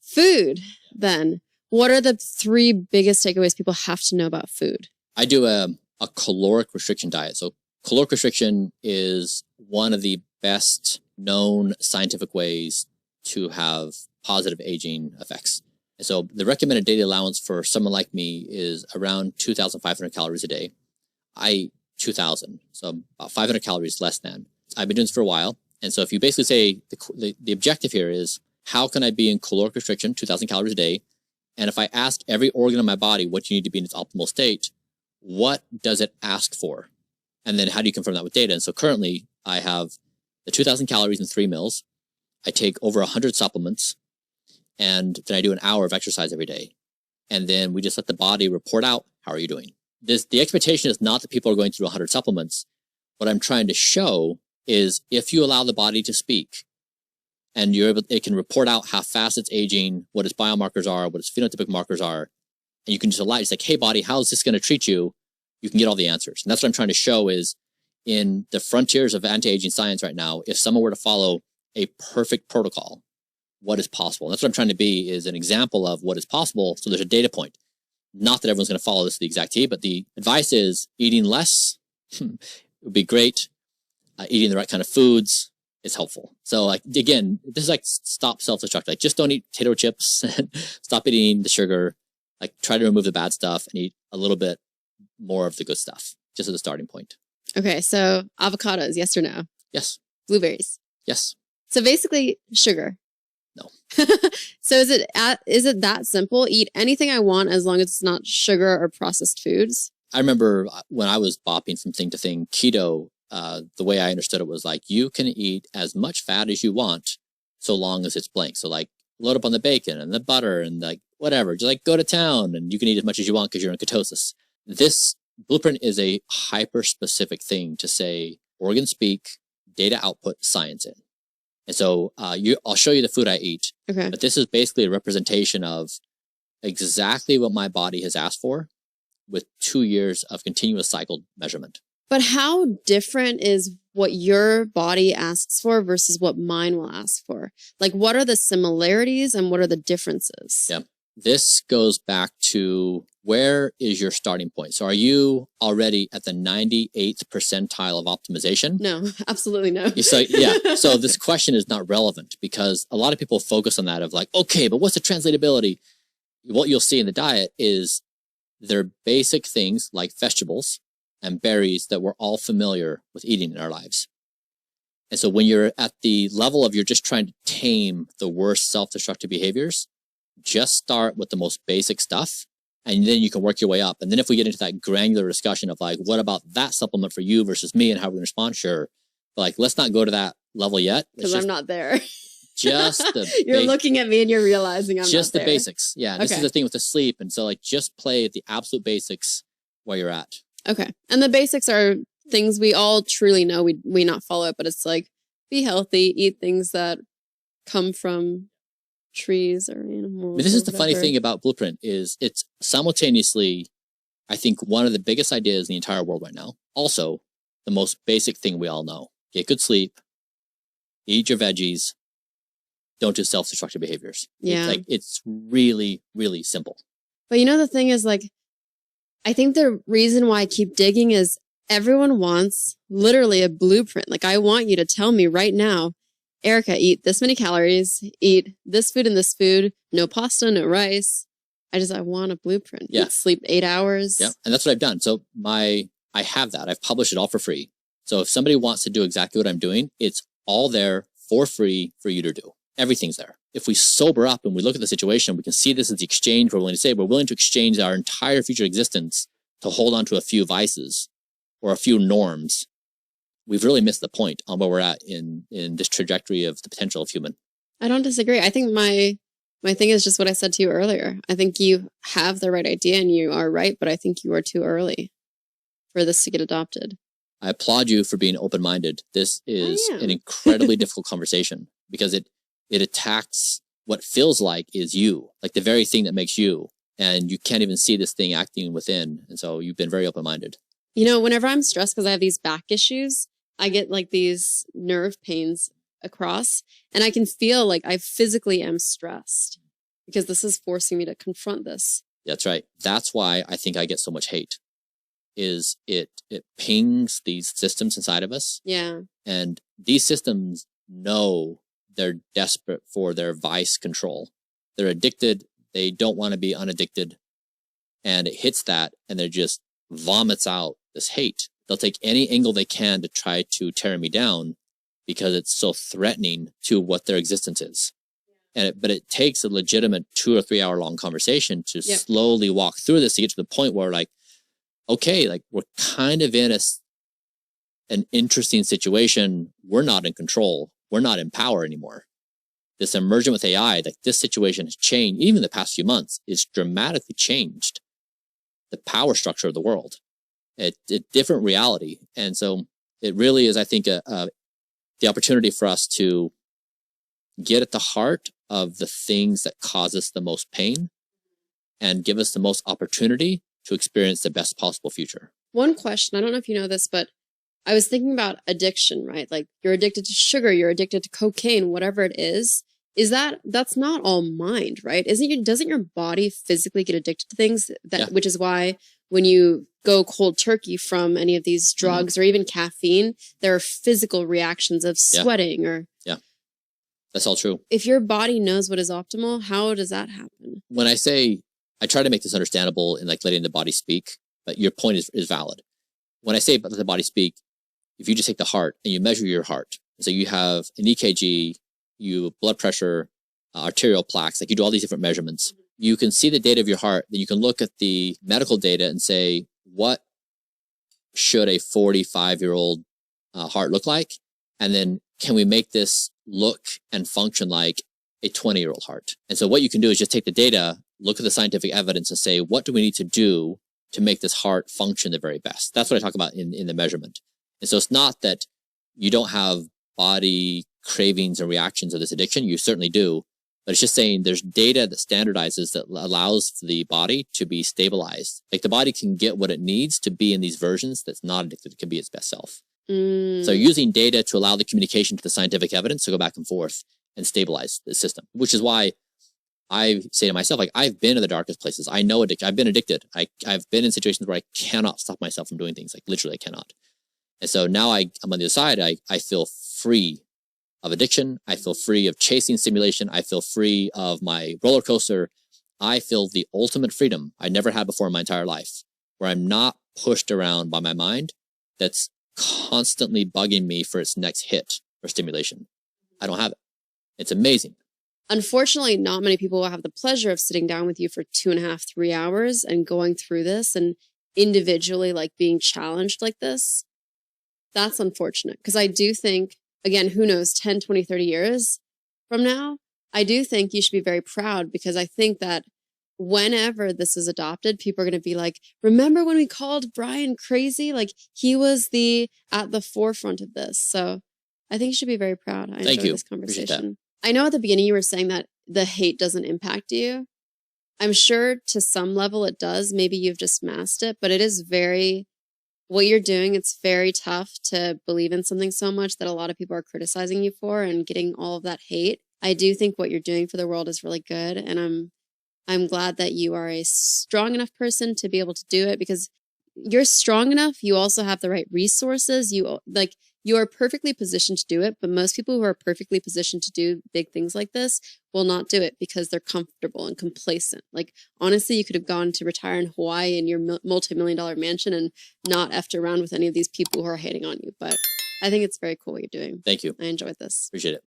Food, then. What are the 3 biggest takeaways people have to know about food? I do a caloric restriction diet. So caloric restriction is one of the best known scientific ways to have positive aging effects. And so the recommended daily allowance for someone like me is around 2,500 calories a day. I eat 2,000, so about 500 calories less than. I've been doing this for a while. And so if you basically say the objective here is, how can I be in caloric restriction, 2,000 calories a day? And if I ask every organ in my body what you need to be in its optimal state, what does it ask for? And then how do you confirm that with data? And so currently I have the 2,000 calories in 3 meals. I take over 100 supplements, and then I do an hour of exercise every day. And then we just let the body report out, how are you doing? The expectation is not that people are going through 100 supplements. What I'm trying to show is if you allow the body to speak, and it can report out how fast it's aging, what its biomarkers are, what its phenotypic markers are, and you can just allow it. It's like, hey body, how is this going to treat you? You can get all the answers. And that's what I'm trying to show is in the frontiers of anti-aging science right now, if someone were to follow a perfect protocol, what is possible? And that's what I'm trying to be, is an example of what is possible. So there's a data point. Not that everyone's going to follow this to the exact T, but the advice is eating less would be great. Eating the right kind of foods is helpful. So like, again, this is like stop self-destruct. Like just don't eat potato chips and stop eating the sugar. Like try to remove the bad stuff and eat a little bit more of the good stuff, just as a starting point. Okay, so avocados, yes or no? Yes. Blueberries? Yes. So basically sugar. No. So is it that simple? Eat anything I want as long as it's not sugar or processed foods? I remember when I was bopping from thing to thing, keto, the way I understood it was like, you can eat as much fat as you want so long as it's blank. So like load up on the bacon and the butter and like whatever, just like go to town and you can eat as much as you want because you're in ketosis. This blueprint is a hyper specific thing to say organ speak, data output, science in. And so I'll show you the food I eat. Okay. But this is basically a representation of exactly what my body has asked for with 2 years of continuous cycle measurement. But how different is what your body asks for versus what mine will ask for? Like, what are the similarities and what are the differences? Yeah. This goes back to, where is your starting point? So are you already at the 98th percentile of optimization? No, absolutely no. So yeah, so this question is not relevant because a lot of people focus on that of like, okay, but what's the translatability? What you'll see in the diet is they're basic things like vegetables and berries that we're all familiar with eating in our lives. And so when you're at the level of you're just trying to tame the worst self-destructive behaviors, just start with the most basic stuff, and then you can work your way up. And then if we get into that granular discussion of like, what about that supplement for you versus me and how we're going to respond? Sure. But like, let's not go to that level yet. Because I'm not there. Just the You're looking at me and you're realizing I'm just not the there. basics. Yeah. This is the thing with the sleep. And so like, just play at the absolute basics where you're at. Okay. And the basics are things we all truly know. We not follow it, but it's like, be healthy, eat things that come from trees or animals. But this is the funny thing about Blueprint is it's simultaneously, I think, one of the biggest ideas in the entire world right now. Also, the most basic thing we all know. Get good sleep, eat your veggies, don't do self-destructive behaviors. Yeah. It's really, really simple. But you know, the thing is like, I think the reason why I keep digging is everyone wants literally a blueprint. Like I want you to tell me right now, Erika, eat this many calories, eat this food and this food, no pasta, no rice. I want a blueprint. Yeah. Sleep 8 hours. Yeah. And that's what I've done. So I have that. I've published it all for free. So if somebody wants to do exactly what I'm doing, it's all there for free for you to do. Everything's there. If we sober up and we look at the situation, we can see this as the exchange we're willing to say. We're willing to exchange our entire future existence to hold on to a few vices or a few norms. We've really missed the point on where we're at in this trajectory of the potential of human. I don't disagree. I think my thing is just what I said to you earlier. I think you have the right idea and you are right, but I think you are too early for this to get adopted. I applaud you for being open-minded. This is an incredibly difficult conversation because it attacks what feels like is you, like the very thing that makes you, and you can't even see this thing acting within. And so you've been very open-minded. You know, whenever I'm stressed because I have these back issues, I get like these nerve pains across. And I can feel like I physically am stressed because this is forcing me to confront this. That's right. That's why I think I get so much hate. Is it pings these systems inside of us. Yeah. And these systems know they're desperate for their vice control. They're addicted. They don't want to be unaddicted. And it hits that and they just vomits out this hate. They'll take any angle they can to try to tear me down because it's so threatening to what their existence is. But it takes a legitimate 2 or 3 hour long conversation to slowly walk through this to get to the point where like, okay, like we're kind of in an interesting situation. We're not in control. We're not in power anymore. This emergent with AI, like this situation has changed. Even the past few months, it's dramatically changed the power structure of the world. It's a different reality. And so it really is, I think, the opportunity for us to get at the heart of the things that cause us the most pain and give us the most opportunity to experience the best possible future. One question, I don't know if you know this, but I was thinking about addiction, right? Like you're addicted to sugar, you're addicted to cocaine, whatever it is that's not all mind, right? Doesn't your body physically get addicted to things which is why when you go cold turkey from any of these drugs or even caffeine, there are physical reactions of sweating or. Yeah. That's all true. If your body knows what is optimal, how does that happen? When I try to make this understandable in like letting the body speak, but your point is valid. When I say let the body speak, if you just take the heart and you measure your heart, so you have an EKG, you blood pressure, arterial plaques, like you do all these different measurements, you can see the data of your heart, then you can look at the medical data and say, what should a 45-year-old heart look like? And then can we make this look and function like a 20-year-old heart? And so what you can do is just take the data, look at the scientific evidence and say, what do we need to do to make this heart function the very best? That's what I talk about in the measurement. And so it's not that you don't have body cravings and reactions of this addiction. You certainly do. But it's just saying there's data that standardizes that allows the body to be stabilized. Like the body can get what it needs to be in these versions that's not addicted. It can be its best self. So using data to allow the communication to the scientific evidence to go back and forth and stabilize the system, which is why I say to myself, like, I've been in the darkest places. I know addiction. I've been addicted. I've been in situations where I cannot stop myself from doing things. Like literally I cannot. And so now I'm on the other side. I feel free of addiction. I feel free of chasing stimulation. I feel free of my roller coaster. I feel the ultimate freedom I never had before in my entire life, where I'm not pushed around by my mind that's constantly bugging me for its next hit or stimulation. I don't have it. It's amazing. Unfortunately, not many people will have the pleasure of sitting down with you for 2.5, 3 hours and going through this and individually like being challenged like this. That's unfortunate because I do think, again, who knows, 10, 20, 30 years from now, I do think you should be very proud because I think that whenever this is adopted, people are going to be like, remember when we called Bryan crazy? Like he was at the forefront of this. So I think you should be very proud. I enjoyed this conversation. I know at the beginning you were saying that the hate doesn't impact you. I'm sure to some level it does. Maybe you've just masked it, but it is what you're doing, it's very tough to believe in something so much that a lot of people are criticizing you for and getting all of that hate. I do think what you're doing for the world is really good. And I'm glad that you are a strong enough person to be able to do it because you're strong enough. You also have the right resources. You are perfectly positioned to do it. But most people who are perfectly positioned to do big things like this will not do it because they're comfortable and complacent. Like, honestly, you could have gone to retire in Hawaii in your multi-million-dollar mansion and not effed around with any of these people who are hating on you. But I think it's very cool what you're doing. Thank you. I enjoyed this. Appreciate it.